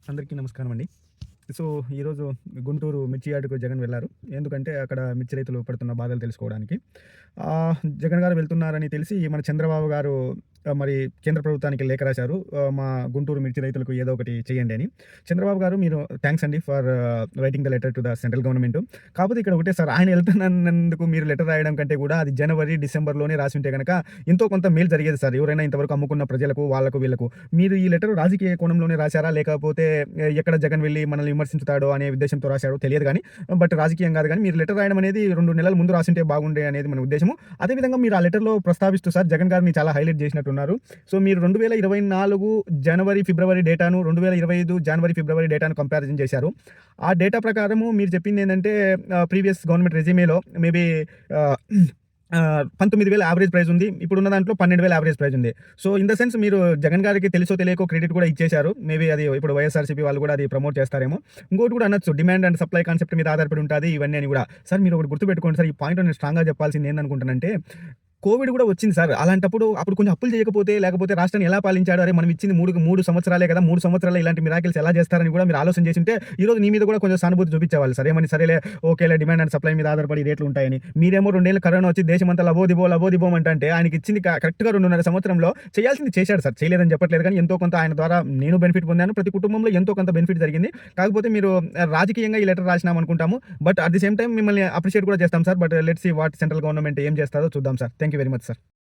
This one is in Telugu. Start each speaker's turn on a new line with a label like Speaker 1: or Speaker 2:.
Speaker 1: అందరికీ నమస్కారం అండి. సో, ఈరోజు గుంటూరు మిర్చి యార్డ్‌కు జగన్ వెళ్లారు. ఎందుకంటే అక్కడ మిర్చి రైతులు పడుతున్న బాధలు తెలుసుకోవడానికి. జగన్ గారు వెళ్తున్నారని తెలిసి మన చంద్రబాబు గారు మరి కేంద్ర ప్రభుత్వానికి లేఖ రాశారు. మా గుంటూరు మిర్చి రైతులకు ఏదో ఒకటి చేయండి అని. చంద్రబాబు గారు మీరు థాంక్స్ అండి for writing the letter to the central government. కాకపోతే ఇక్కడ ఒకటే సార్, ఆయన వెళ్తున్నందుకు మీరు లెటర్ రాయడం కంటే కూడా అది జనవరి, డిసెంబర్‌లోనే రాసుంటే గనక ఎంతో కొంత మేలు జరిగేది సార్. ఎవరైనా ఇంతవరకు అమ్ముకున్న ప్రజలకు, వాళ్ళకు, వీళ్ళకు. మీరు ఈ లెటర్ రాజకీయ కోణంలోనే రాశారా? లేకపోతే ఎక్కడ జగన్ వెళ్లి మనల్ని విమర్శించుతాడో అనే ఉద్దేశంతో రాశాడో తెలియదు గానీ, బట్ రాజకీయం కాదు గానీ, మీరు లెటర్ రాయడం అనేది 2 నెలల ముందు రాసుంటే బాగుండే అనేది మన ఉద్దేశము. అదేవిధంగా మీరు ఆ లెటర్‌లో ప్రస్తావిస్తూ సార్ జగన్ గారిని చాలా హైలైట్ చేసినట్టున్నారు. సో, మీరు 2024 జనవరి, ఫిబ్రవరి డేటాను 2025 జనవరి, ఫిబ్రవరి డేటాను కంపారిజన్ చేశారు. ఆ డేటా ప్రకారము మీరు చెప్పిందేంటంటే ప్రీవియస్ గవర్నమెంట్ రెజ్యూమేలో మేబీ 19,000 యావరేజ్ ప్రైస్ ఉంది. ఇప్పుడున్న దాంట్లో 12,000 యావరేజ్ ప్రైస్ ఉంది. సో, ఇన్ ద సెన్స్ మీరు జగన్ గారికి తెలుసో తెలియకో క్రెడిట్ కూడా ఇచ్చేశారు. మేబీ అది ఇప్పుడు వైఎస్ఆర్‌సీపీ వాళ్ళు కూడా అది ప్రమోట్ చేస్తారేమో. ఇంకోటి కూడా అనొచ్చు, డిమాండ్ అండ్ సప్లై కాన్సెప్ట్ మీద ఆధారపడి ఉంటది ఇవన్నీ అని కూడా. సార్ మీరు ఒకటి గుర్తుపెట్టుకోండి సార్, ఈ పాయింట్ నేను స్ట్రాంగ్‌గా చెప్పాల్సింది ఏందనుకుంటానంటే, కోవిడ్ కూడా వచ్చింది సార్. అలాంటప్పుడు అప్పుడు కొంచెం అప్పులు చేయకపోతే, లేకపోతే రాష్ట్రాన్ని ఎలా పాలించాడు? అరే మనం ఇచ్చింది 3 సంవత్సరాలే కదా! 3 సంవత్సరాల్లో ఇలాంటి మిరాకిల్స్ ఎలా చేస్తారని కూడా మీరు ఆలోచన చేసుంటే, ఈరోజు నీ మీద కూడా కొంచెం సానుభూతి చూపించేవాళ్ళు సార్. ఏమని సరేలే, ఓకేలే, డిమాండ్ అండ్ సప్లై మీద ఆధారపడి రేట్లు ఉంటాయని. మీరేమో 2 ఏళ్ళు కరోనా వచ్చి దేశమంతా లబోదిబోం అంటే ఆయనకి ఇచ్చింది కరెక్ట్‌గా 2.5 సంవత్సరంలో చేయాల్సింది చేశాడు సార్. చేయలేదని చెప్పట్లేదు కానీ ఎంతో కొంత ఆయన ద్వారా నేను బెనిఫిట్ పొందాను. ప్రతి కుటుంబంలో ఎంతో కొంత బెనిఫిట్ జరిగింది. కాకపోతే మీరు రాజకీయంగా ఈ లెటర్ రాసినాం అనుకుంటాము. But at the same time మిమ్మల్ని అప్రిషియేట్ కూడా చేస్తాం sir. But let's see what central government ఏం చేస్తారో చూద్దాం sir. Thank you very much sir.